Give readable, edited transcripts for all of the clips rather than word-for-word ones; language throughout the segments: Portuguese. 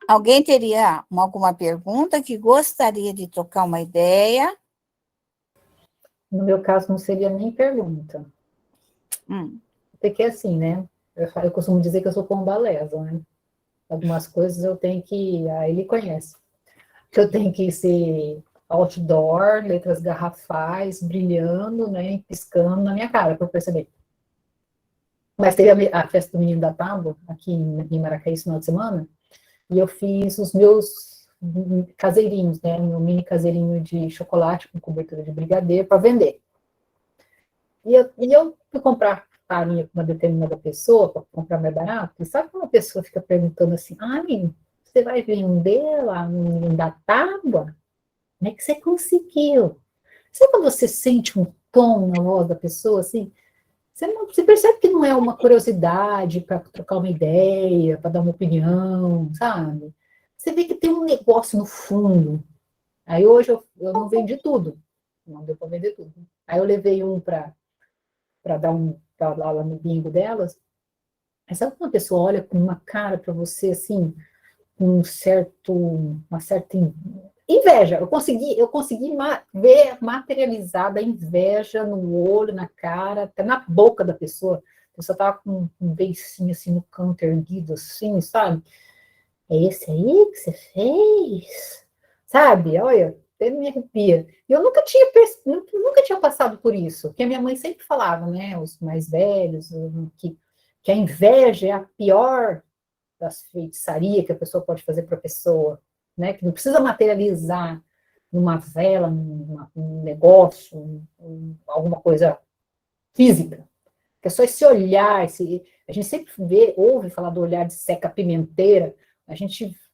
Alguém teria alguma pergunta que gostaria de trocar uma ideia? No meu caso, não seria nem pergunta. Porque assim, né? Eu costumo dizer que eu sou pombalesa, né? Algumas coisas eu tenho que... Aí ele conhece. Que eu tenho que ser outdoor, letras garrafais, brilhando, né? Piscando na minha cara, para eu perceber. Mas teve a festa do Menino da Tábua, aqui em Maracaí, esse final de semana, e eu fiz os meus caseirinhos, né? Meu mini caseirinho de chocolate com cobertura de brigadeiro para vender. E eu fui comprar farinha com uma determinada pessoa, para comprar mais barato, e sabe quando uma pessoa fica perguntando assim, ai, você vai vender lá no da Tábua? Como é que você conseguiu? Sabe quando você sente um tom na voz da pessoa, assim? Você percebe que não é uma curiosidade para trocar uma ideia, para dar uma opinião, sabe? Você vê que tem um negócio no fundo. Aí hoje eu não vendi tudo. Não deu para vender tudo. Aí eu levei um para dar pra lá no bingo delas. Aí sabe quando uma pessoa olha com uma cara para você assim, com uma certa inveja. Eu consegui ver materializada a inveja no olho, na cara, até na boca da pessoa. A pessoa estava com um beicinho assim no canto erguido, assim, sabe? É esse aí que você fez? Sabe? Olha, até me arrepia. Eu nunca tinha passado por isso, porque a minha mãe sempre falava, né? Os mais velhos, que a inveja é a pior das feitiçarias que a pessoa pode fazer para a pessoa, né? Que não precisa materializar numa vela, num negócio, alguma coisa física. Que é só esse olhar, a gente sempre ouve falar do olhar de seca-pimenteira,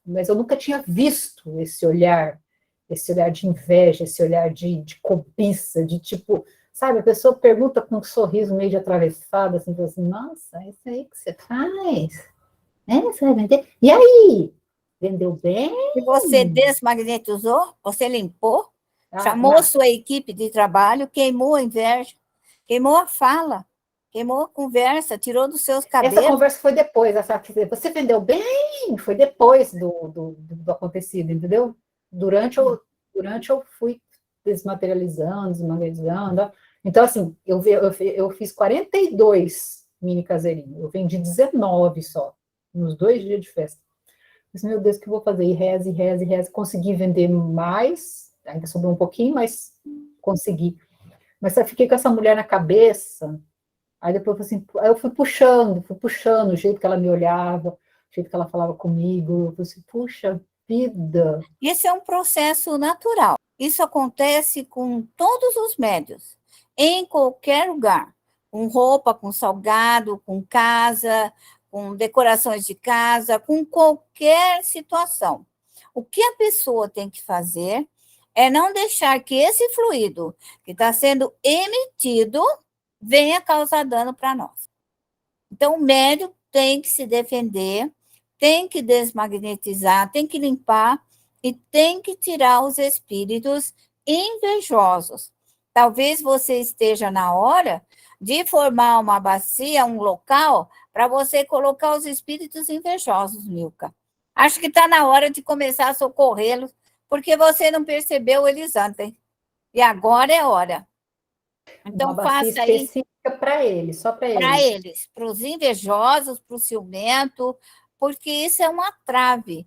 mas eu nunca tinha visto esse olhar de inveja, esse olhar de cobiça, de tipo, sabe, a pessoa pergunta com um sorriso meio de atravessado, assim, nossa, é isso aí que você faz? Você vai vender? E aí? Vendeu bem? E você desmagnetizou, você limpou, Ah, chamou sua equipe de trabalho, queimou a inveja, queimou a fala, queimou a conversa, tirou dos seus essa cabelos. conversa foi depois, você vendeu bem? Foi depois do acontecido, entendeu? Durante eu fui desmaterializando. Então, assim, eu fiz 42 mini caseirinhos, eu vendi 19 só, nos 2 dias de festa. Mas, meu Deus, o que eu vou fazer? E reze, reze, reze. Consegui vender mais, ainda sobrou um pouquinho, mas consegui. Mas eu fiquei com essa mulher na cabeça. Aí depois assim, aí eu fui puxando o jeito que ela me olhava, o jeito que ela falava comigo. Eu falei assim, puxa vida. Esse é um processo natural. Isso acontece com todos os médios, em qualquer lugar, com roupa, com salgado, com casa, com decorações de casa, com qualquer situação. O que a pessoa tem que fazer é não deixar que esse fluido que está sendo emitido venha causar dano para nós. Então, o médium tem que se defender, tem que desmagnetizar, tem que limpar e tem que tirar os espíritos invejosos. Talvez você esteja na hora de formar uma bacia, um local, para você colocar os espíritos invejosos, Milka. Acho que está na hora de começar a socorrê-los, porque você não percebeu eles ontem. E agora é hora. Uma Então, bacia faça aí específica para eles, só para para eles. eles, para os invejosos, para o ciumento, porque isso é uma trave.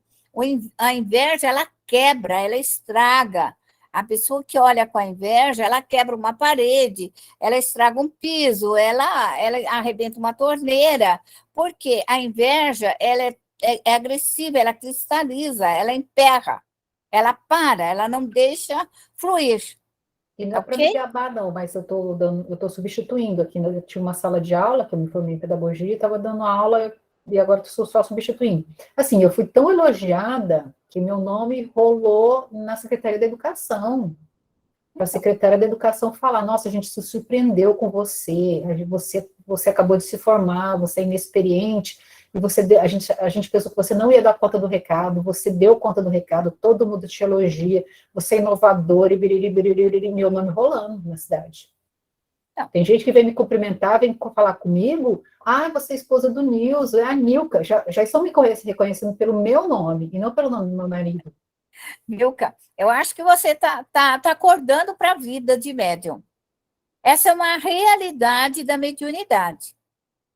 A inveja, ela quebra, ela estraga. A pessoa que olha com a inveja, ela quebra uma parede, ela estraga um piso, ela arrebenta uma torneira, porque a inveja ela é agressiva, ela cristaliza, ela emperra, ela para, ela não deixa fluir, E não é para me ok? gabar, não, mas eu estou substituindo aqui, né? Eu tinha uma sala de aula, que eu me formei em pedagogia, e estava dando aula, e agora estou só substituindo. Assim, eu fui tão elogiada que meu nome rolou na Secretaria da Educação. Para a secretária da Educação falar, nossa, a gente se surpreendeu com você acabou de se formar, você é inexperiente, e a gente pensou que você não ia dar conta do recado, você deu conta do recado, todo mundo te elogia, você é inovador, e biriri, biriri, biriri, meu nome rolando na cidade. Não. Tem gente que vem me cumprimentar, vem falar comigo, você é esposa do Nilson, é a Nilka, já estão me reconhecendo pelo meu nome, e não pelo nome do meu marido. Milka, eu acho que você tá acordando para a vida de médium. Essa é uma realidade da mediunidade.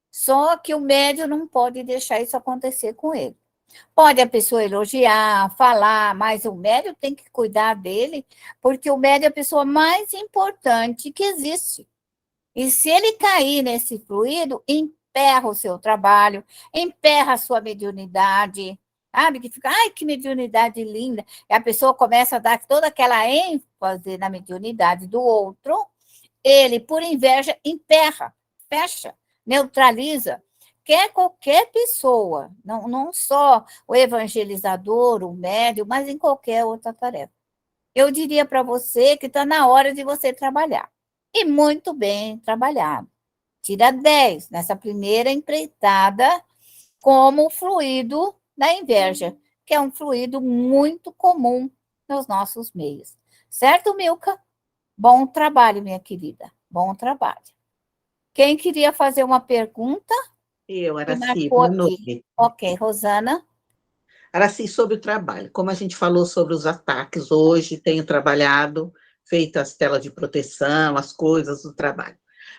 Só que o médium não pode deixar isso acontecer com ele. Pode a pessoa elogiar, falar, mas o médium tem que cuidar dele, porque o médium é a pessoa mais importante que existe. E se ele cair nesse fluido, emperra o seu trabalho, emperra a sua mediunidade, sabe? Que fica, ai, que mediunidade linda. E a pessoa começa a dar toda aquela ênfase na mediunidade do outro, ele, por inveja, emperra, fecha, neutraliza. Quer qualquer pessoa, não só o evangelizador, o médium, mas em qualquer outra tarefa. Eu diria para você que está na hora de você trabalhar. E muito bem trabalhado. Tira 10 nessa primeira empreitada como fluido da inveja, que é um fluido muito comum nos nossos meios. Certo, Milka? Bom trabalho, minha querida. Bom trabalho. Quem queria fazer uma pergunta? Eu, Me Araci, marcou boa aqui. noite. Ok, Rosana. Araci, sobre o trabalho. Como a gente falou sobre os ataques hoje, tenho trabalhado, feito as telas de proteção, as coisas do trabalho.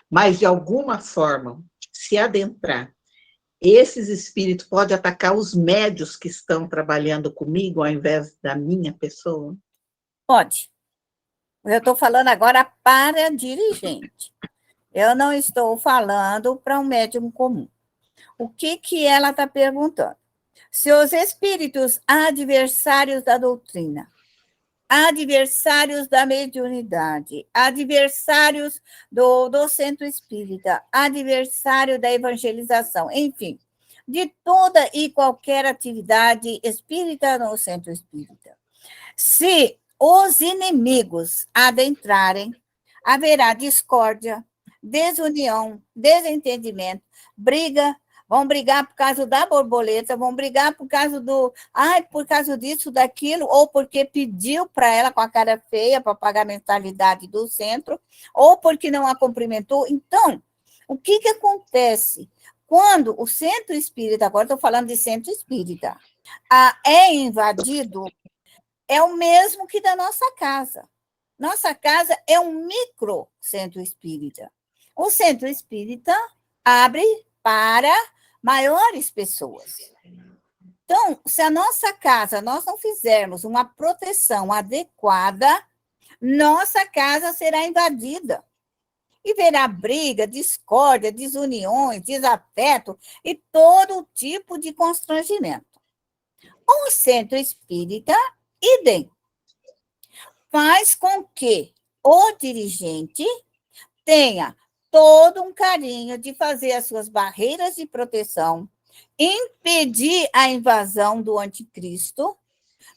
Mas, de alguma forma, se adentrar, esses espíritos podem atacar os médios que estão trabalhando comigo, ao invés da minha pessoa? Pode. Eu estou falando agora para dirigente. Eu não estou falando para um médium comum. O que ela está perguntando? Se os espíritos adversários da doutrina, adversários da mediunidade, adversários do centro espírita, adversário da evangelização, enfim, de toda e qualquer atividade espírita no centro espírita. Se os inimigos adentrarem, haverá discórdia, desunião, desentendimento, briga, vão brigar por causa da borboleta, vão brigar por causa por causa disso, daquilo, ou porque pediu para ela com a cara feia para pagar a mensalidade do centro, ou porque não a cumprimentou. Então, o que acontece? Quando o centro espírita, agora estou falando de centro espírita, é invadido, é o mesmo que da nossa casa. Nossa casa é um micro centro espírita. O centro espírita abre para maiores pessoas. Então, se a nossa casa, nós não fizermos uma proteção adequada, nossa casa será invadida. E verá briga, discórdia, desuniões, desafeto e todo tipo de constrangimento. O centro espírita, idem, faz com que o dirigente tenha todo um carinho de fazer as suas barreiras de proteção, impedir a invasão do anticristo,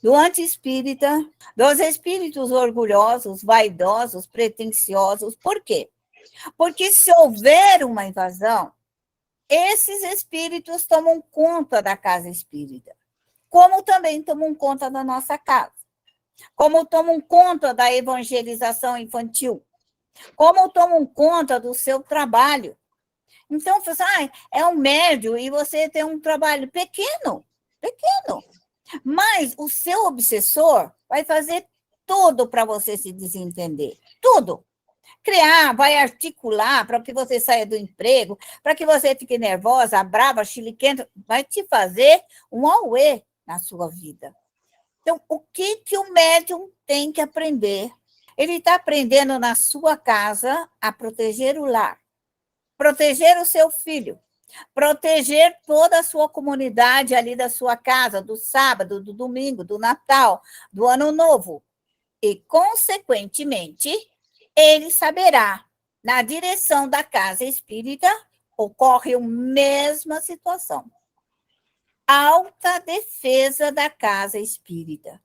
do anti-espírita, dos espíritos orgulhosos, vaidosos, pretensiosos. Por quê? Porque se houver uma invasão, esses espíritos tomam conta da casa espírita, como também tomam conta da nossa casa, como tomam conta da evangelização infantil, como tomam conta do seu trabalho. Então, você é um médio e você tem um trabalho pequeno, mas o seu obsessor vai fazer tudo para você se desentender, tudo. Criar, vai articular para que você saia do emprego, para que você fique nervosa, brava, chiliquenta, vai te fazer um auê na sua vida. Então, o que o médium tem que aprender? Ele está aprendendo na sua casa a proteger o lar, proteger o seu filho, proteger toda a sua comunidade ali da sua casa, do sábado, do domingo, do Natal, do Ano Novo. E, consequentemente, ele saberá, na direção da casa espírita, ocorre a mesma situação. Alta defesa da casa espírita.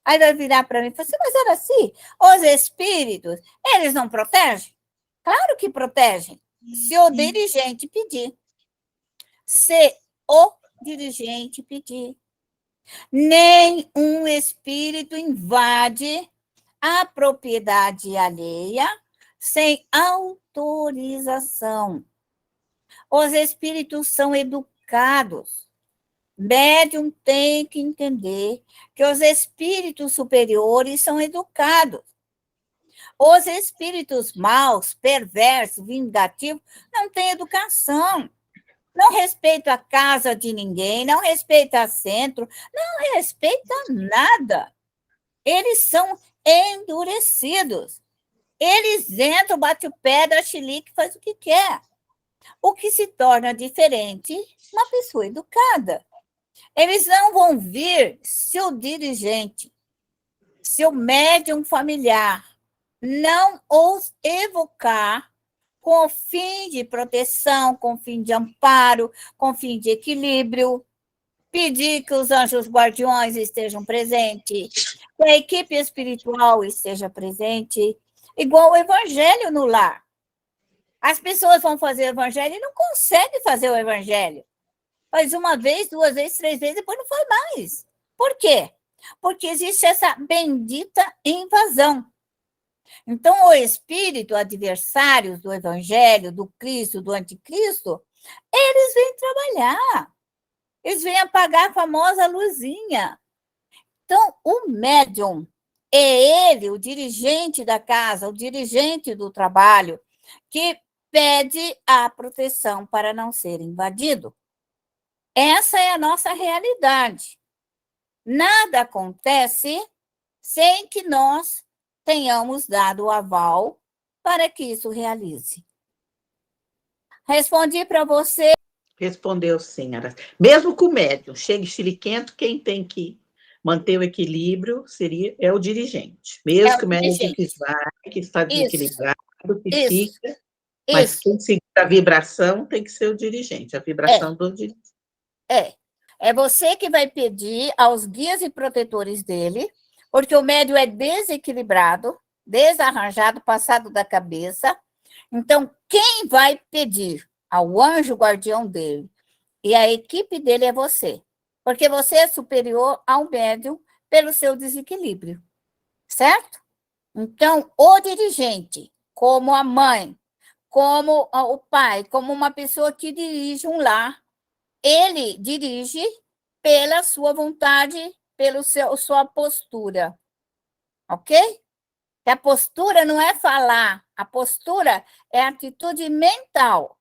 Aí vai virar para mim e falar assim, mas era assim, os espíritos, eles não protegem? Claro que protegem, se o dirigente pedir. Se o dirigente pedir. Nenhum espírito invade a propriedade alheia sem autorização. Os espíritos são educados. Médium tem que entender que os espíritos superiores são educados. Os espíritos maus, perversos, vingativos, não têm educação. Não respeita a casa de ninguém, não respeita centro, não respeita nada. Eles são endurecidos. Eles entram, batem o pé, dá chilique, faz o que quer. O que se torna diferente, uma pessoa educada. Eles não vão vir se o dirigente, se o médium familiar não os evocar com o fim de proteção, com o fim de amparo, com o fim de equilíbrio, pedir que os anjos guardiões estejam presentes, que a equipe espiritual esteja presente, igual o evangelho no lar. As pessoas vão fazer o evangelho e não conseguem fazer o evangelho. Faz uma vez, 2 vezes, 3 vezes, depois não faz mais. Por quê? Porque existe essa bendita invasão. Então, o espírito adversário do evangelho, do Cristo, do anticristo, eles vêm trabalhar. Eles vêm apagar a famosa luzinha. Então, o médium é ele, o dirigente da casa, o dirigente do trabalho, que pede a proteção para não ser invadido. Essa é a nossa realidade. Nada acontece sem que nós tenhamos dado o aval para que isso realize. Respondi para você. Respondeu sim, Araci. Mesmo com o médium, chega chiliquento, quem tem que manter o equilíbrio é o dirigente. Mesmo que o médium que está desequilibrado, que fica, mas quem seguir a vibração tem que ser o dirigente, a vibração do dirigente. É você que vai pedir aos guias e protetores dele, porque o médium é desequilibrado, desarranjado, passado da cabeça. Então, quem vai pedir ao anjo guardião dele e a equipe dele é você, porque você é superior ao médium pelo seu desequilíbrio, certo? Então, o dirigente, como a mãe, como o pai, como uma pessoa que dirige um lar, ele dirige pela sua vontade, pela sua postura, ok? E a postura não é falar, a postura é atitude mental.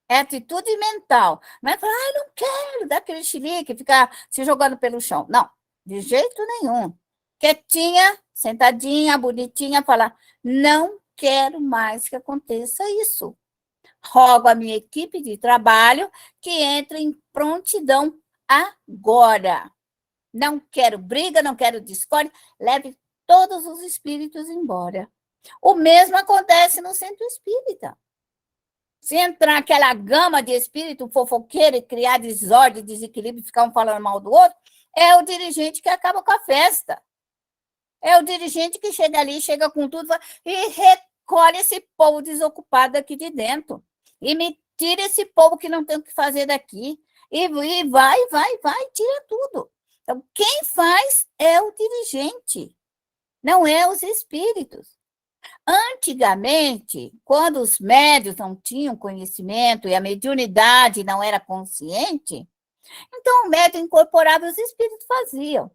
É atitude mental. Não é falar, não quero, dar aquele chilique, ficar se jogando pelo chão. Não, de jeito nenhum. Quietinha, sentadinha, bonitinha, falar, não quero mais que aconteça isso. Rogo a minha equipe de trabalho que entre em prontidão agora. Não quero briga, não quero discórdia, leve todos os espíritos embora. O mesmo acontece no centro espírita. Se entrar aquela gama de espírito fofoqueiro e criar desordem, desequilíbrio, ficar um falando mal do outro, é o dirigente que acaba com a festa. É o dirigente que chega ali, chega com tudo e recolhe esse povo desocupado aqui de dentro. E me tira esse povo que não tem o que fazer daqui. E vai, tira tudo. Então, quem faz é o dirigente, não é os espíritos. Antigamente, quando os médios não tinham conhecimento e a mediunidade não era consciente, então o médium incorporava e os espíritos faziam.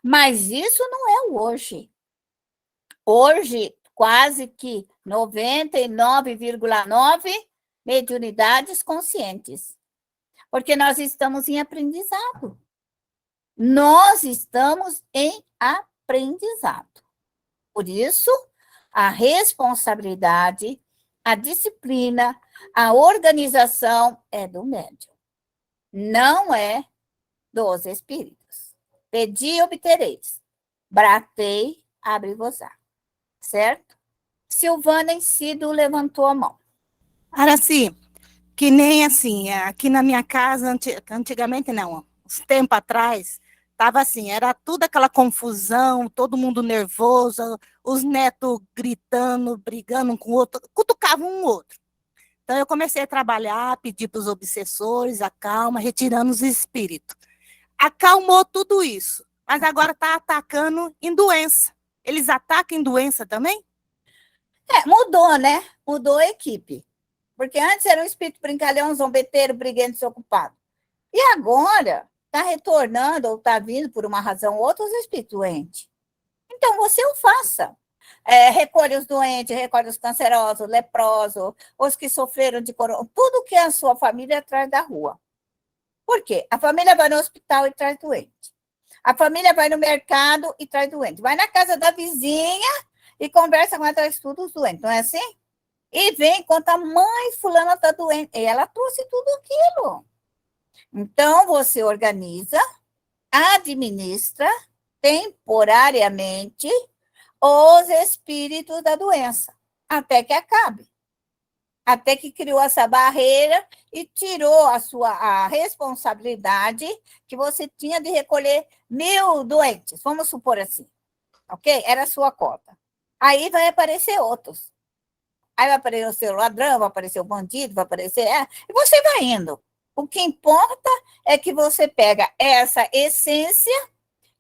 Mas isso não é o hoje. Hoje, quase que 99,9% mediunidades conscientes. Porque nós estamos em aprendizado. Nós estamos em aprendizado. Por isso, a responsabilidade, a disciplina, a organização é do médium. Não é dos espíritos. Pedi e obtereis. Bratei, abre-vos-á. Certo? Silvana Encido levantou a mão. Araci, que nem assim, aqui na minha casa, antigamente não, uns tempos atrás, estava assim, era tudo aquela confusão, todo mundo nervoso, os netos gritando, brigando um com o outro, cutucavam um outro. Então eu comecei a trabalhar, pedir para os obsessores, acalma, retirando os espíritos. Acalmou tudo isso, mas agora está atacando em doença. Eles atacam em doença também? Mudou, né? Mudou a equipe. Porque antes era um espírito brincalhão, zombeteiro, briguento, desocupado. E agora está retornando ou está vindo por uma razão ou outra os espíritos doentes. Então, você o faça. Recolhe os doentes, recolhe os cancerosos, leprosos, os que sofreram de corona, tudo que é a sua família traz da rua. Por quê? A família vai no hospital e traz doente. A família vai no mercado e traz doente. Vai na casa da vizinha e conversa com ela, traz tudo os doentes, não é assim? E vem, conta, a mãe fulana está doente. E ela trouxe tudo aquilo. Então, você organiza, administra temporariamente os espíritos da doença, até que acabe. Até que criou essa barreira e tirou a responsabilidade que você tinha de recolher 1.000 doentes, vamos supor assim, ok? Era a sua cota. Aí vai aparecer outros. Aí vai aparecer o ladrão, vai aparecer o bandido, vai aparecer... e você vai indo. O que importa é que você pega essa essência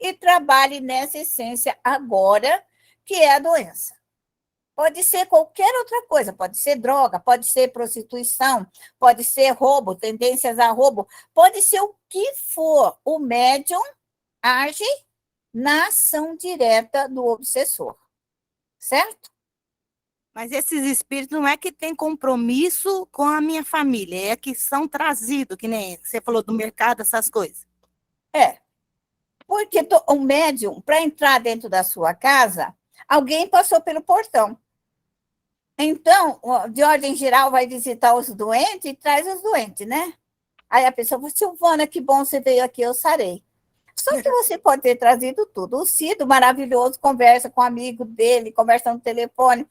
e trabalhe nessa essência agora, que é a doença. Pode ser qualquer outra coisa, pode ser droga, pode ser prostituição, pode ser roubo, tendências a roubo, pode ser o que for. O médium age na ação direta do obsessor, certo? Mas esses espíritos não é que têm compromisso com a minha família, é que são trazidos, que nem você falou do mercado, essas coisas. Porque o médium, para entrar dentro da sua casa, alguém passou pelo portão. Então, de ordem geral, vai visitar os doentes e traz os doentes, né? Aí a pessoa fala, Silvana, que bom você veio aqui, eu sarei. Só que você pode ter trazido tudo. O Cido, maravilhoso, conversa com o amigo dele, conversa no telefone.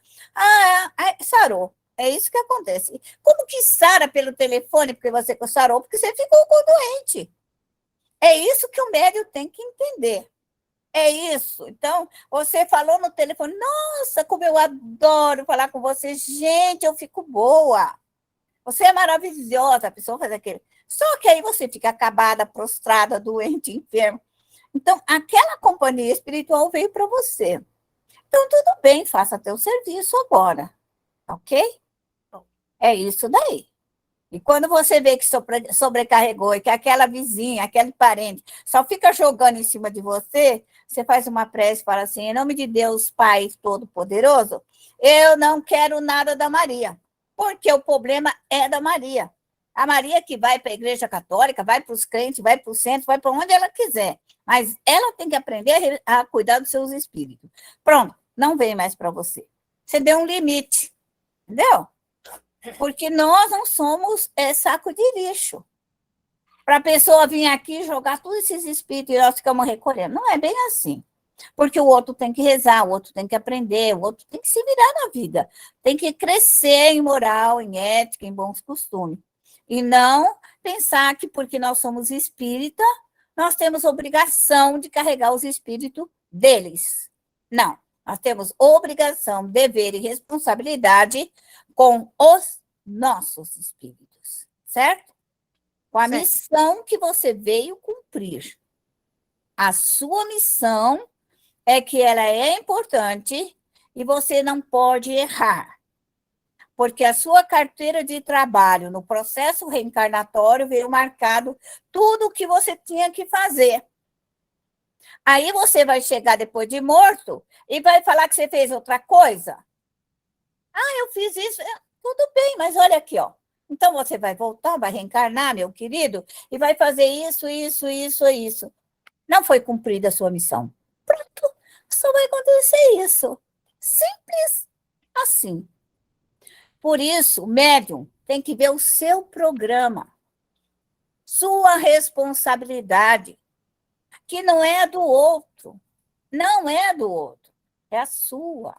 Sarou. É isso que acontece. Como que sara pelo telefone porque você sarou? Porque você ficou com o doente. É isso que o médium tem que entender. É isso. Então, você falou no telefone, nossa, como eu adoro falar com você. Gente, eu fico boa. Você é maravilhosa, a pessoa faz aquele. Só que aí você fica acabada, prostrada, doente, enfermo. Então, aquela companhia espiritual veio para você. Então, tudo bem, faça teu serviço agora. Ok? É isso daí. E quando você vê que sobrecarregou e que aquela vizinha, aquele parente, só fica jogando em cima de você, você faz uma prece e fala assim, em nome de Deus, Pai Todo-Poderoso, eu não quero nada da Maria, porque o problema é da Maria. A Maria que vai para a Igreja Católica, vai para os crentes, vai para o centro, vai para onde ela quiser, mas ela tem que aprender a cuidar dos seus espíritos. Pronto, não vem mais para você. Você deu um limite, entendeu? Porque nós não somos saco de lixo. Para a pessoa vir aqui jogar todos esses espíritos e nós ficamos recolhendo. Não é bem assim. Porque o outro tem que rezar, o outro tem que aprender, o outro tem que se virar na vida. Tem que crescer em moral, em ética, em bons costumes. E não pensar que porque nós somos espírita, nós temos obrigação de carregar os espíritos deles. Não. Nós temos obrigação, dever e responsabilidade com os nossos espíritos, certo? Com a missão que você veio cumprir. A sua missão é que ela é importante e você não pode errar. Porque a sua carteira de trabalho no processo reencarnatório veio marcado tudo o que você tinha que fazer. Aí você vai chegar depois de morto e vai falar que você fez outra coisa. Eu fiz isso. Tudo bem, mas olha aqui, ó. Então você vai voltar, vai reencarnar, meu querido, e vai fazer isso, isso, isso, isso. Não foi cumprida a sua missão. Pronto, só vai acontecer isso. Simples assim. Por isso, o médium tem que ver o seu programa, sua responsabilidade, que não é do outro. Não é do outro, é a sua.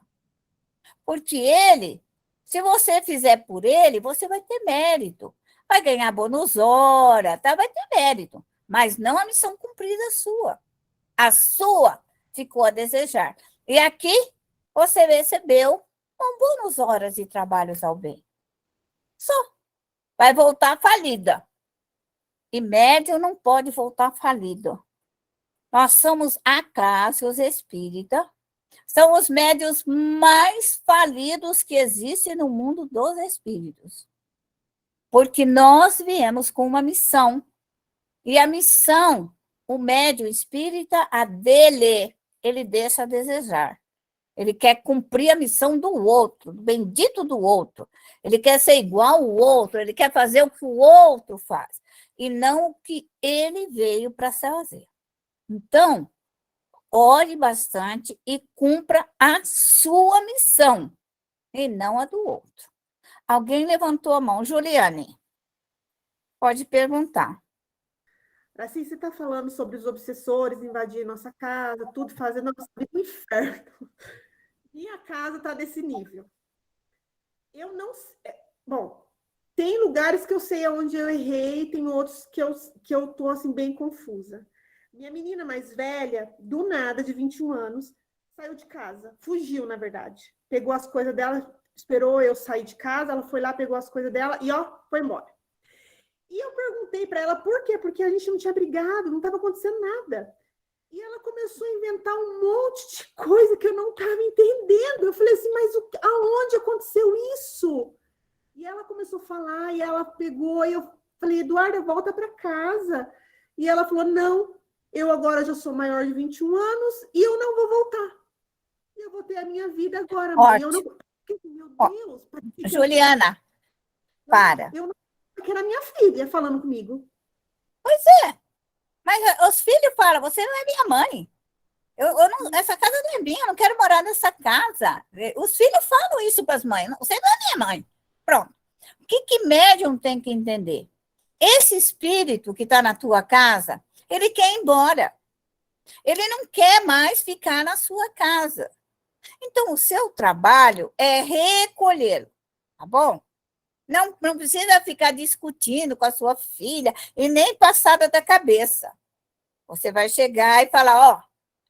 Porque ele, se você fizer por ele, você vai ter mérito. Vai ganhar bônus hora, tá? Vai ter mérito. Mas não a missão cumprida sua. A sua ficou a desejar. E aqui você recebeu um bônus horas de trabalhos ao bem. Só. Vai voltar falida. E médium não pode voltar falido. Nós somos a classe, os espíritas, São os médiuns mais falidos que existem no mundo dos espíritos. Porque nós viemos com uma missão. E a missão, o médium espírita, a dele, ele deixa a desejar. Ele quer cumprir a missão do outro, do bendito do outro. Ele quer ser igual ao outro, ele quer fazer o que o outro faz, e não o que ele veio para fazer. Então, ore bastante e cumpra a sua missão, e não a do outro. Alguém levantou a mão. Juliane, pode perguntar. Assim, você está falando sobre os obsessores invadirem nossa casa, tudo fazendo nossa vida um inferno. Minha casa está desse nível. Eu não sei. Bom, tem lugares que eu sei aonde eu errei, tem outros que eu tô assim bem confusa. Minha menina mais velha, do nada, de 21 anos, saiu de casa, fugiu, na verdade. Pegou as coisas dela, esperou eu sair de casa, ela foi lá, pegou as coisas dela e foi embora. E eu perguntei para ela por quê? Porque a gente não tinha brigado, não estava acontecendo nada. E ela começou a inventar um monte de coisa que eu não estava entendendo. Eu falei assim, mas aonde aconteceu isso? E ela começou a falar, e ela pegou, e eu falei, Eduarda, volta para casa. E ela falou, não, eu agora já sou maior de 21 anos e eu não vou voltar. Eu vou ter a minha vida agora, mãe. Eu não... Meu Deus. Juliana, para. Eu não que era minha filha falando comigo. Pois é. Mas os filhos falam, você não é minha mãe. Essa casa não é minha, eu não quero morar nessa casa. Os filhos falam isso para as mães. Você não é minha mãe. Pronto. O que médium tem que entender? Esse espírito que está na tua casa, ele quer ir embora. Ele não quer mais ficar na sua casa. Então, o seu trabalho é recolhê-lo, tá bom? Não precisa ficar discutindo com a sua filha e nem passada da cabeça. Você vai chegar e falar, ó,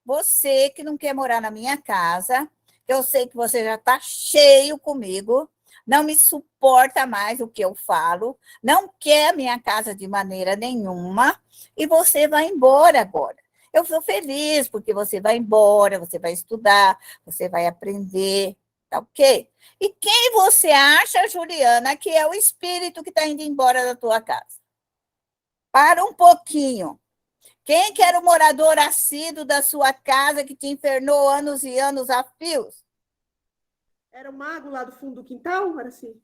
você que não quer morar na minha casa, eu sei que você já está cheio comigo, não me suporta mais o que eu falo, não quer a minha casa de maneira nenhuma, e você vai embora agora. Eu sou feliz porque você vai embora, você vai estudar, você vai aprender, tá ok? E quem você acha, Juliana, que é o espírito que está indo embora da tua casa? Para um pouquinho. Quem que era o morador assíduo da sua casa que te infernou anos e anos a fios? Era o mago lá do fundo do quintal, era assim?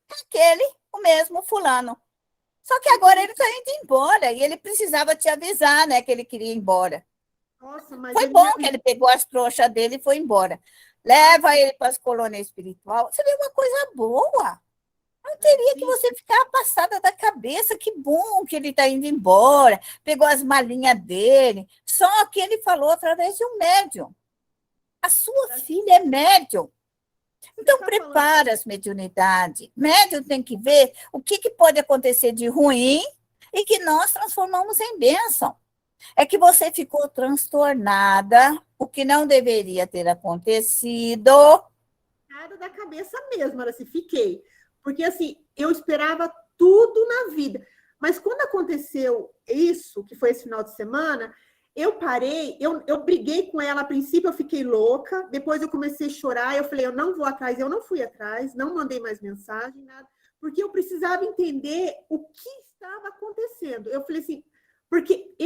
Aquele, o mesmo fulano. Só que agora ele está indo embora e ele precisava te avisar, né, que ele queria ir embora. Nossa, mas foi bom que ele pegou as trouxas dele e foi embora. Leva ele para as colônias espirituais. Seria uma coisa boa. Não teria que você ficar passada da cabeça. Que bom que ele está indo embora. Pegou as malinhas dele. Só que ele falou através de um médium. A sua filha é médium. Então, prepara as mediunidades. Médium tem que ver o que pode acontecer de ruim e que nós transformamos em bênção. É que você ficou transtornada, o que não deveria ter acontecido. Nada da cabeça mesmo, assim, fiquei. Porque, assim, eu esperava tudo na vida. Mas quando aconteceu isso, que foi esse final de semana, eu parei, eu briguei com ela. A princípio, eu fiquei louca. Depois, eu comecei a chorar. Eu falei, eu não vou atrás. Eu não fui atrás, não mandei mais mensagem, nada. Porque eu precisava entender o que estava acontecendo. Eu falei assim, porque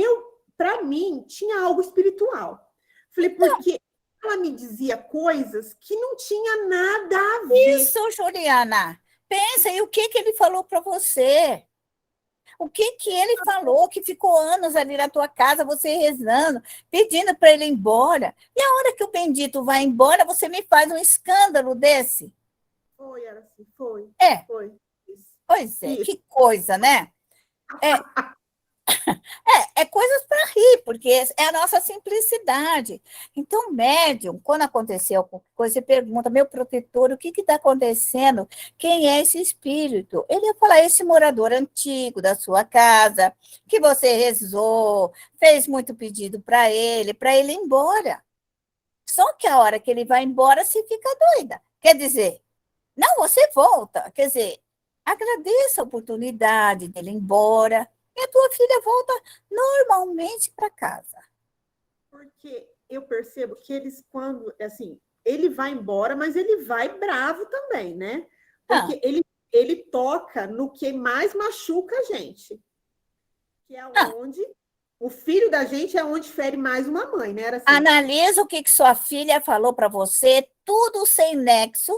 para mim, tinha algo espiritual. Falei, porque ela me dizia coisas que não tinha nada a ver. Isso, Juliana. Pensa aí o que ele falou para você. O que ele falou que ficou anos ali na tua casa, você rezando, pedindo para ele ir embora. E a hora que o bendito vai embora, você me faz um escândalo desse? Foi, era assim, foi. É. Foi. Pois é, que coisa, né? É coisas para rir, porque é a nossa simplicidade. Então, médium, quando aconteceu alguma coisa, você pergunta, meu protetor, o que está acontecendo? Quem é esse espírito? Ele ia falar, esse morador antigo da sua casa, que você rezou, fez muito pedido para ele ir embora. Só que a hora que ele vai embora, você fica doida. Quer dizer, não, você volta. Quer dizer, agradeça a oportunidade dele ir embora, e a tua filha volta normalmente para casa. Porque eu percebo que eles, quando, assim, ele vai embora, mas ele vai bravo também, né? Porque ele toca no que mais machuca a gente, que é onde o filho da gente é onde fere mais uma mãe, né? Era assim, Analisa o que sua filha falou para você, tudo sem nexo,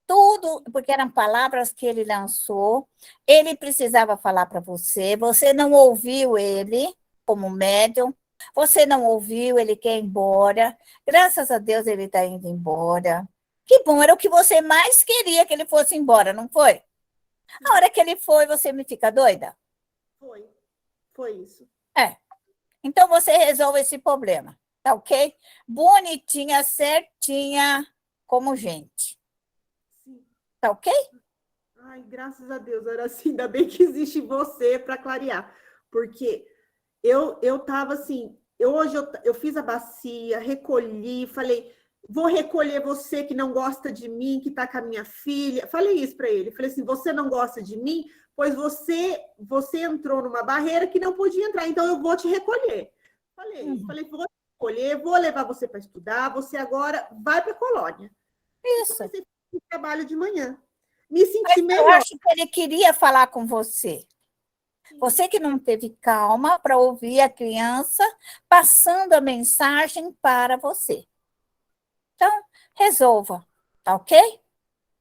tudo, porque eram palavras que ele lançou, ele precisava falar para você, você não ouviu ele como médium, você não ouviu, ele quer ir embora, graças a Deus ele está indo embora. Que bom, era o que você mais queria que ele fosse embora, não foi? A hora que ele foi, você me fica doida? foi isso. Então você resolve esse problema, tá ok? Bonitinha, certinha, como gente. Sim. Tá ok? Ai, graças a Deus, era assim, ainda bem que existe você para clarear, porque eu tava assim, hoje eu fiz a bacia, recolhi, falei, vou recolher você que não gosta de mim, que tá com a minha filha. Falei isso para ele, falei assim, você não gosta de mim, pois você entrou numa barreira que não podia entrar, então eu vou te recolher. Falei, vou te recolher, vou levar você para estudar, você agora vai para a colônia. Isso. Comecei a fazer o trabalho de manhã. Me senti Mas melhor. eu acho que ele queria falar com você. Você que não teve calma para ouvir a criança passando a mensagem para você. Então, resolva, tá ok?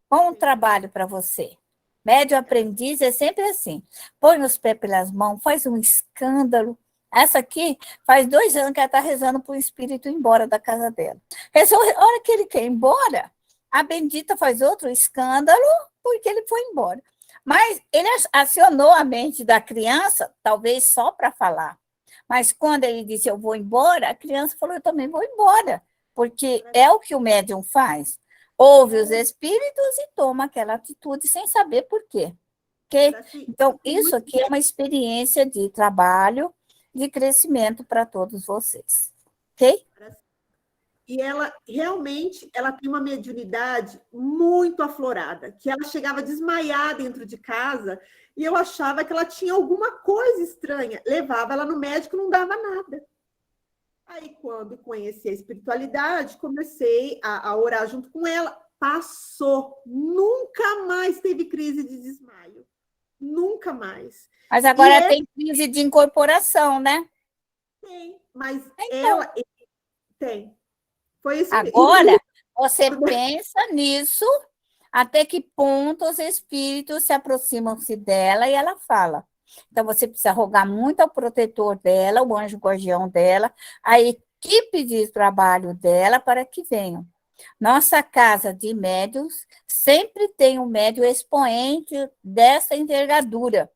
Bom trabalho para você. Médio aprendiz é sempre assim. Põe os pés pelas mãos, faz um escândalo. Essa aqui faz 2 anos que ela está rezando para o espírito ir embora da casa dela. Resolve, a hora que ele quer ir embora, a bendita faz outro escândalo porque ele foi embora. Mas ele acionou a mente da criança, talvez só para falar. Mas quando ele disse, eu vou embora, a criança falou, eu também vou embora. Porque é o que o médium faz. Ouve os espíritos e toma aquela atitude sem saber por quê. Okay? Então, isso aqui é uma experiência de trabalho, de crescimento para todos vocês. Ok? E ela realmente ela tem uma mediunidade muito aflorada, que ela chegava a desmaiar dentro de casa e eu achava que ela tinha alguma coisa estranha. Levava ela no médico, não dava nada. Aí, quando conheci a espiritualidade, comecei a orar junto com ela. Passou. Nunca mais teve crise de desmaio. Nunca mais. Mas agora tem crise de incorporação, né? Tem, mas então, ela tem. Foi isso agora, você pensa nisso, até que ponto os espíritos se aproximam-se dela e ela fala. Então, você precisa rogar muito ao protetor dela, o anjo guardião dela, a equipe de trabalho dela para que venham. Nossa casa de médiuns sempre tem um médium expoente dessa envergadura,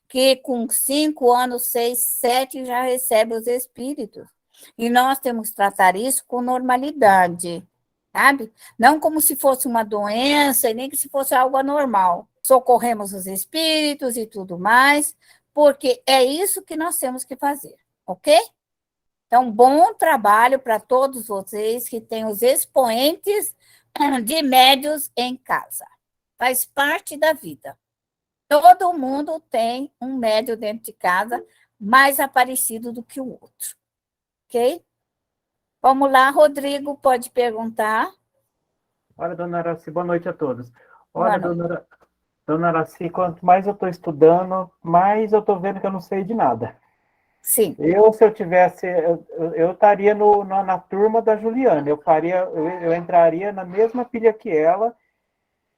que com 5 anos, 6, 7 já recebe os espíritos. E nós temos que tratar isso com normalidade, sabe? Não como se fosse uma doença, e nem que se fosse algo anormal. Socorremos os espíritos e tudo mais, porque é isso que nós temos que fazer, ok? Então, bom trabalho para todos vocês que têm os expoentes de médios em casa. Faz parte da vida. Todo mundo tem um médio dentro de casa mais aparecido do que o outro. Ok? Vamos lá, Rodrigo, pode perguntar. Olha, dona Araci, boa noite a todos. Olha, dona Araci, quanto mais eu estou estudando, mais eu estou vendo que eu não sei de nada. Sim. Se eu tivesse, eu estaria na turma da Juliana, eu entraria na mesma pilha que ela.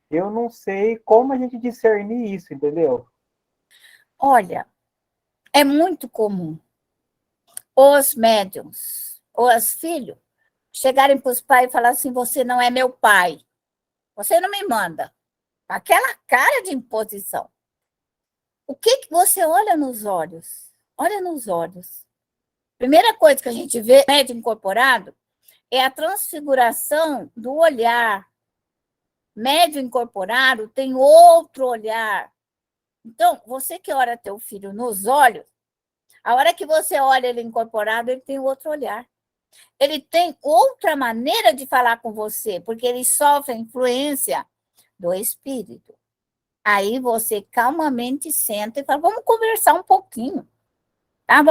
Eu não sei como a gente discernir isso, entendeu? Olha, é muito comum os médiums, os filhos, chegarem para os pais e falar assim, você não é meu pai, você não me manda. Aquela cara de imposição. O que você olha nos olhos? Olha nos olhos. Primeira coisa que a gente vê, médium incorporado, é a transfiguração do olhar. Médium incorporado tem outro olhar. Então, você que olha teu filho nos olhos, a hora que você olha ele incorporado, ele tem outro olhar. Ele tem outra maneira de falar com você, porque ele sofre a influência do espírito. Aí você calmamente senta e fala, vamos conversar um pouquinho. Tá?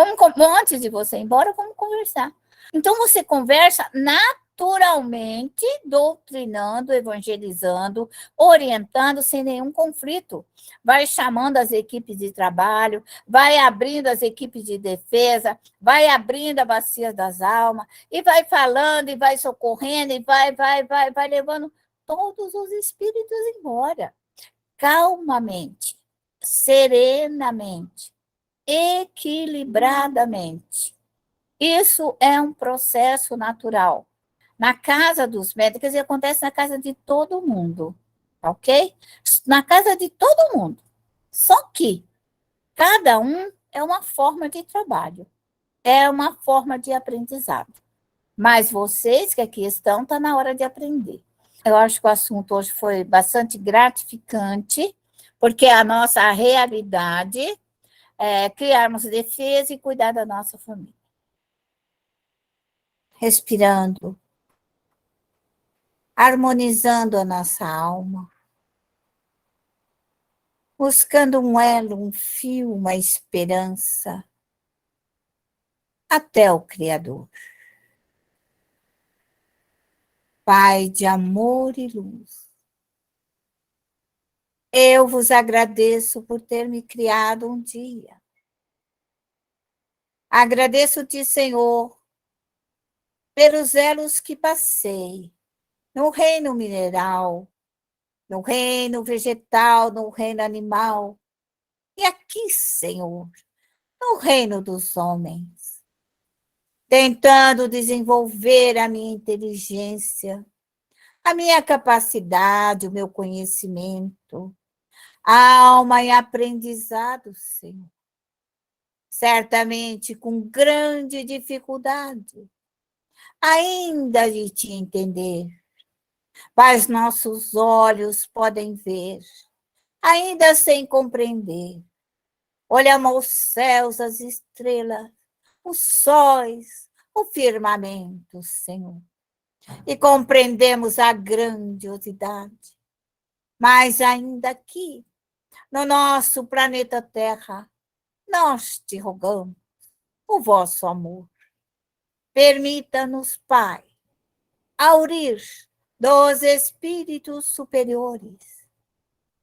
Antes de você ir embora, vamos conversar. Então, você conversa naturalmente, doutrinando, evangelizando, orientando, sem nenhum conflito. Vai chamando as equipes de trabalho, vai abrindo as equipes de defesa, vai abrindo a bacia das almas, e vai falando, e vai socorrendo, e vai levando todos os espíritos embora. Calmamente, serenamente, equilibradamente. Isso é um processo natural. Na casa dos médicos, e acontece na casa de todo mundo, ok? Na casa de todo mundo. Só que cada um é uma forma de trabalho, é uma forma de aprendizado. Mas vocês que aqui estão, está na hora de aprender. Eu acho que o assunto hoje foi bastante gratificante, porque a nossa realidade é criarmos defesa e cuidar da nossa família. Respirando, harmonizando a nossa alma, buscando um elo, um fio, uma esperança, até o Criador. Pai de amor e luz, eu vos agradeço por ter me criado um dia. Agradeço-te, Senhor, pelos elos que passei, no reino mineral, no reino vegetal, no reino animal, e aqui, Senhor, no reino dos homens, tentando desenvolver a minha inteligência, a minha capacidade, o meu conhecimento, a alma em aprendizado, Senhor. Certamente com grande dificuldade, ainda de te entender, mas nossos olhos podem ver, ainda sem compreender. Olhamos os céus, as estrelas, os sóis, o firmamento, Senhor, e compreendemos a grandiosidade. Mas ainda aqui, no nosso planeta Terra, nós te rogamos o vosso amor. Permita-nos, Pai, aurir dos espíritos superiores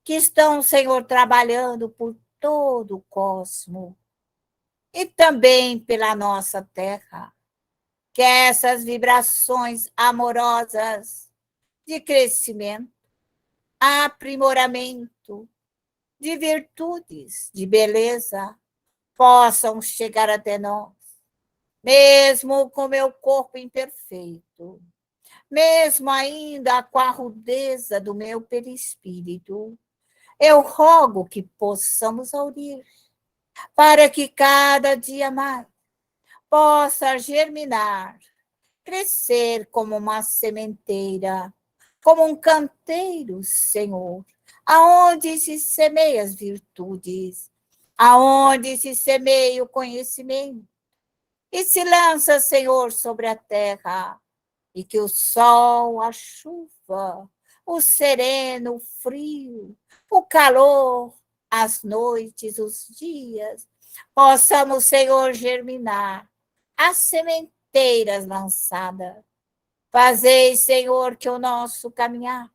que estão, Senhor, trabalhando por todo o cosmos e também pela nossa terra, que essas vibrações amorosas de crescimento, aprimoramento, de virtudes, de beleza, possam chegar até nós, mesmo com meu corpo imperfeito, mesmo ainda com a rudeza do meu perispírito. Eu rogo que possamos aurir, para que cada dia mais possa germinar, crescer como uma sementeira, como um canteiro, Senhor, aonde se semeia as virtudes, aonde se semeia o conhecimento, e se lança, Senhor, sobre a terra, e que o sol, a chuva, o sereno, o frio, o calor, as noites, os dias, possamos, Senhor, germinar as sementeiras lançadas. Fazei, Senhor, que o nosso caminhar,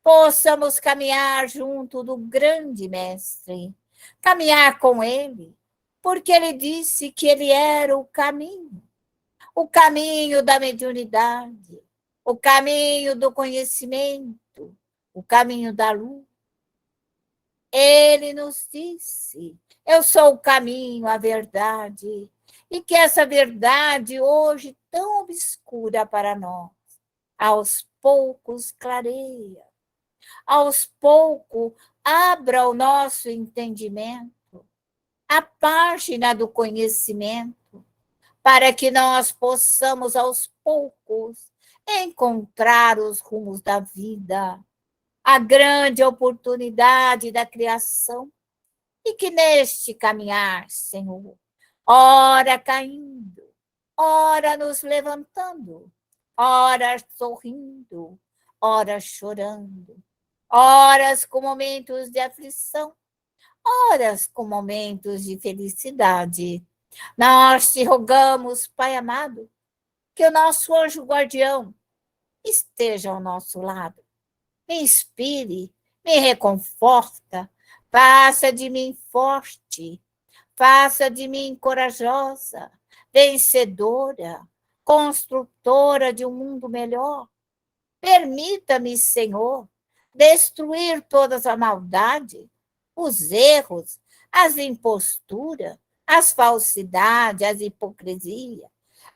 possamos caminhar junto do grande mestre, caminhar com ele, porque ele disse que ele era o caminho da mediunidade, o caminho do conhecimento, o caminho da luz. Ele nos disse: eu sou o caminho, a verdade, e que essa verdade hoje tão obscura para nós, aos poucos clareia, aos poucos abra o nosso entendimento, a página do conhecimento, para que nós possamos aos poucos encontrar os rumos da vida, a grande oportunidade da criação, e que neste caminhar, Senhor, ora caindo, ora nos levantando, ora sorrindo, ora chorando, horas com momentos de aflição, horas com momentos de felicidade. Nós te rogamos, Pai amado, que o nosso anjo guardião esteja ao nosso lado. Me inspire, me reconforta, faça de mim forte, faça de mim corajosa, vencedora, construtora de um mundo melhor. Permita-me, Senhor, destruir todas a maldade, os erros, as imposturas, as falsidades, as hipocrisias,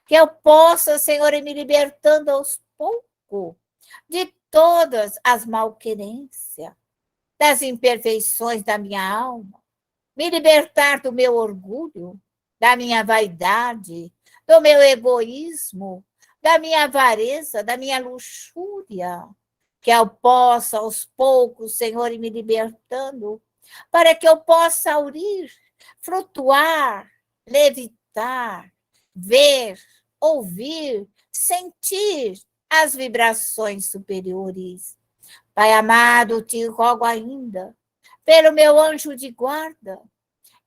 que eu possa, Senhor, ir me libertando aos poucos de todas as malquerências, das imperfeições da minha alma, me libertar do meu orgulho, da minha vaidade, do meu egoísmo, da minha avareza, da minha luxúria, que eu possa, aos poucos, Senhor, ir me libertando, para que eu possa aurir, flutuar, levitar, ver, ouvir, sentir as vibrações superiores. Pai amado, te rogo ainda, pelo meu anjo de guarda,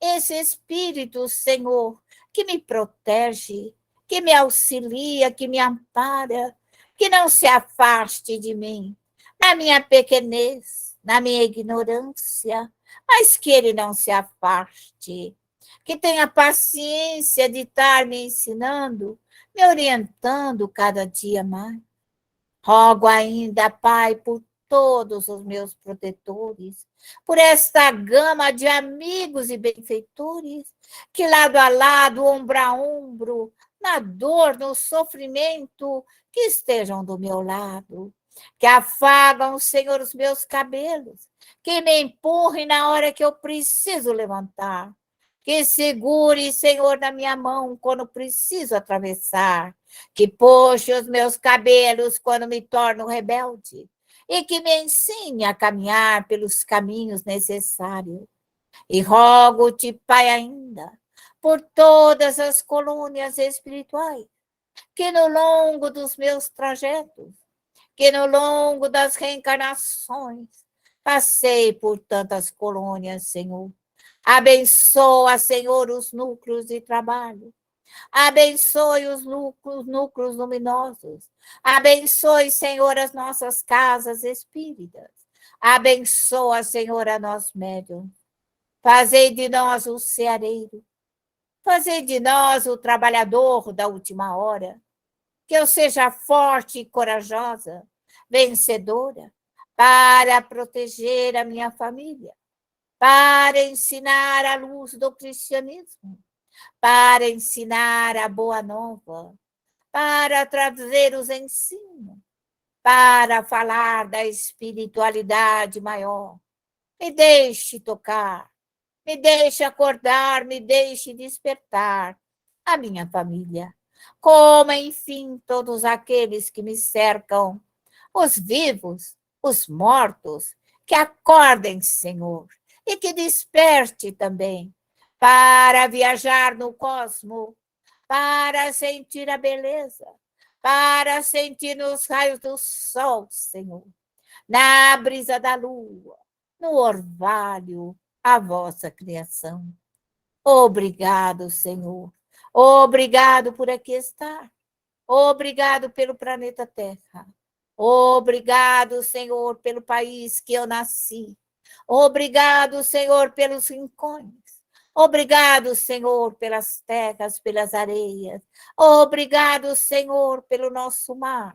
esse Espírito, Senhor, que me protege, que me auxilia, que me ampara, que não se afaste de mim, na minha pequenez, na minha ignorância, mas que ele não se afaste, que tenha paciência de estar me ensinando, me orientando cada dia mais. Rogo ainda, Pai, por todos os meus protetores, por esta gama de amigos e benfeitores, que lado a lado, ombro a ombro, na dor, no sofrimento, que estejam do meu lado, que afagam, Senhor, os meus cabelos, que me empurrem na hora que eu preciso levantar, que segure, Senhor, na minha mão quando preciso atravessar, que puxe os meus cabelos quando me torno rebelde, e que me ensine a caminhar pelos caminhos necessários. E rogo-te, Pai, ainda, por todas as colônias espirituais, que no longo dos meus trajetos, que no longo das reencarnações, passei por tantas colônias, Senhor. Abençoa, Senhor, os núcleos de trabalho. Abençoe os núcleos luminosos. Abençoe, Senhor, as nossas casas espíritas. Abençoa, Senhor, a nós médiuns. Fazei de nós o ceareiro. Fazei de nós o trabalhador da última hora. Que eu seja forte e corajosa, vencedora, para proteger a minha família, para ensinar a luz do cristianismo, para ensinar a boa nova, para trazer os ensinos, para falar da espiritualidade maior. Me deixe tocar, me deixe acordar, me deixe despertar a minha família. Como, enfim, todos aqueles que me cercam, os vivos, os mortos, que acordem, Senhor, e que desperte também, para viajar no cosmos, para sentir a beleza, para sentir nos raios do sol, Senhor, na brisa da lua, no orvalho, a vossa criação. Obrigado, Senhor. Obrigado por aqui estar. Obrigado pelo planeta Terra. Obrigado, Senhor, pelo país que eu nasci. Obrigado, Senhor, pelos rincões. Obrigado, Senhor, pelas terras, pelas areias. Obrigado, Senhor, pelo nosso mar.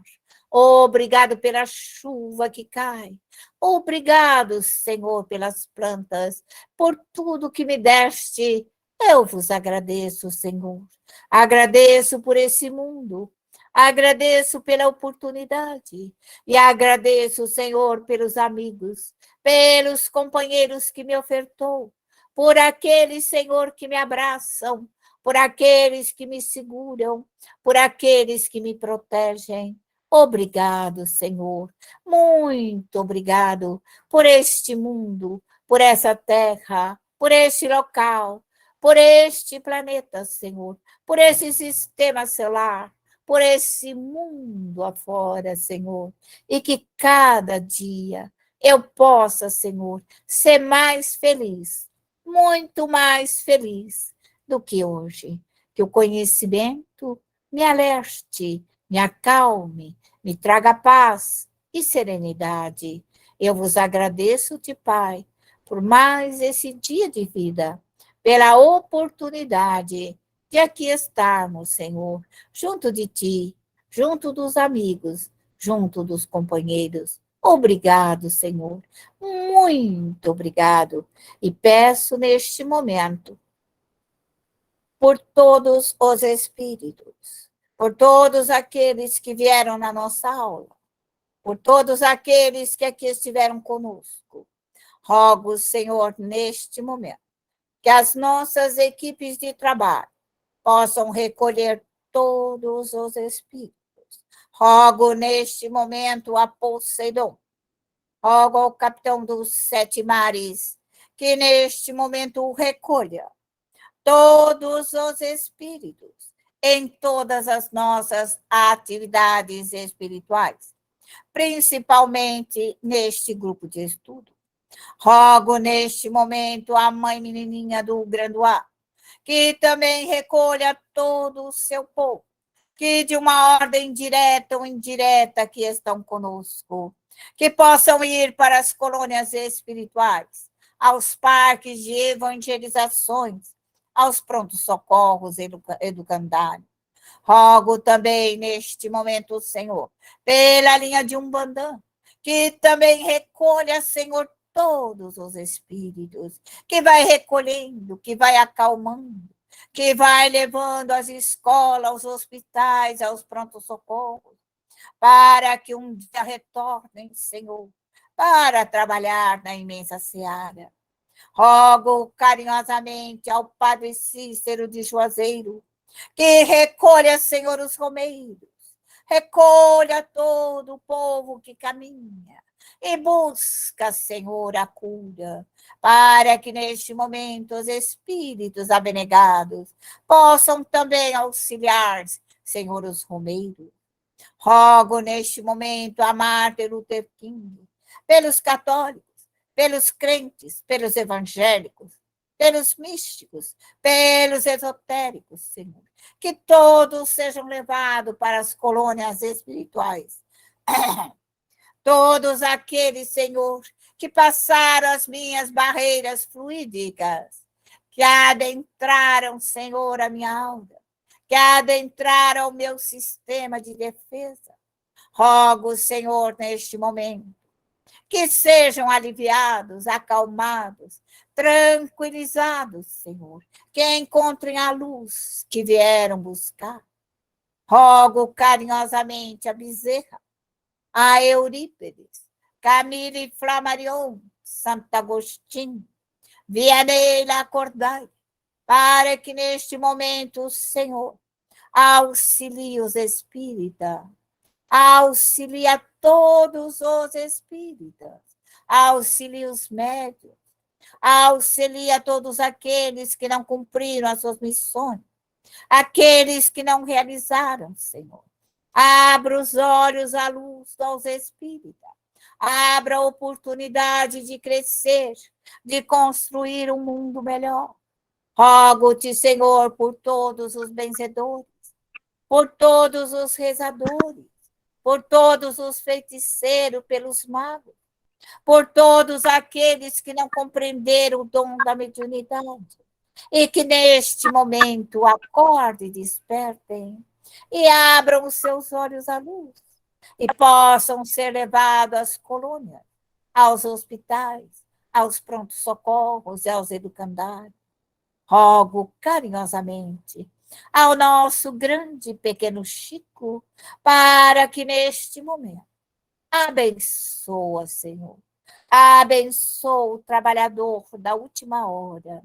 Obrigado pela chuva que cai. Obrigado, Senhor, pelas plantas, por tudo que me deste. Eu vos agradeço, Senhor. Agradeço por esse mundo. Agradeço pela oportunidade. E agradeço, Senhor, pelos amigos, pelos companheiros que me ofertou, por aqueles, Senhor, que me abraçam, por aqueles que me seguram, por aqueles que me protegem. Obrigado, Senhor. Muito obrigado por este mundo, por essa terra, por este local, por este planeta, Senhor, por esse sistema solar, por esse mundo afora, Senhor, e que cada dia eu possa, Senhor, ser mais feliz, muito mais feliz do que hoje. Que o conhecimento me alerte, me acalme, me traga paz e serenidade. Eu vos agradeço-te, Pai, por mais esse dia de vida, pela oportunidade de aqui estarmos, Senhor, junto de ti, junto dos amigos, junto dos companheiros. Obrigado, Senhor. Muito obrigado. E peço neste momento por todos os espíritos, por todos aqueles que vieram na nossa aula, por todos aqueles que aqui estiveram conosco. Rogo, Senhor, neste momento, que as nossas equipes de trabalho possam recolher todos os espíritos. Rogo neste momento a Poseidon, rogo ao capitão dos 7 mares, que neste momento o recolha todos os espíritos em todas as nossas atividades espirituais, principalmente neste grupo de estudo. Rogo neste momento a mãe menininha do Granduá, que também recolha todo o seu povo, que de uma ordem direta ou indireta que estão conosco, que possam ir para as colônias espirituais, aos parques de evangelizações, aos prontos-socorros educandários. Rogo também neste momento, Senhor, pela linha de Umbandã, que também recolha, Senhor, todos os espíritos, que vai recolhendo, que vai acalmando, que vai levando às escolas, aos hospitais, aos prontos-socorros, para que um dia retornem, Senhor, para trabalhar na imensa seara. Rogo carinhosamente ao Padre Cícero de Juazeiro, que recolha, Senhor, os romeiros, recolha todo o povo que caminha e busca, Senhor, a cura, para que neste momento os espíritos abnegados possam também auxiliar, Senhor, os romeiros. Rogo neste momento a Martin Luther King, pelos católicos, pelos crentes, pelos evangélicos, pelos místicos, pelos esotéricos, Senhor, que todos sejam levados para as colônias espirituais. Todos aqueles, Senhor, que passaram as minhas barreiras fluídicas, que adentraram, Senhor, a minha aura, que adentraram o meu sistema de defesa. Rogo, Senhor, neste momento, que sejam aliviados, acalmados, tranquilizados, Senhor, que encontrem a luz que vieram buscar. Rogo carinhosamente a Bezerra, a Eurípides, Camille Flammarion, Santo Agostinho, Vianney Lacordaire, para que neste momento o Senhor auxilie os espíritas, auxilia todos os espíritas, auxilia os médios, auxilia todos aqueles que não cumpriram as suas missões, aqueles que não realizaram, Senhor. Abra os olhos à luz dos espíritas, abra a oportunidade de crescer, de construir um mundo melhor. Rogo-te, Senhor, por todos os benzedores, por todos os rezadores, por todos os feiticeiros, pelos magos, por todos aqueles que não compreenderam o dom da mediunidade, e que neste momento acordem e despertem, e abram os seus olhos à luz, e possam ser levados às colônias, aos hospitais, aos prontos-socorros e aos educandários. Rogo carinhosamente ao nosso grande e pequeno Chico, para que neste momento abençoa, Senhor, abençoa o trabalhador da última hora,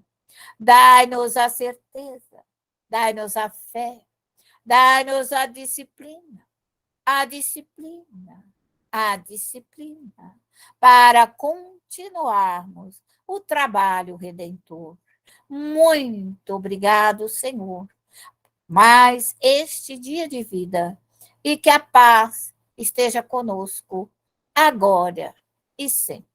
dai-nos a certeza, dai-nos a fé, dai-nos a disciplina, para continuarmos o trabalho redentor. Muito obrigado, Senhor, mais este dia de vida, e que a paz esteja conosco agora e sempre.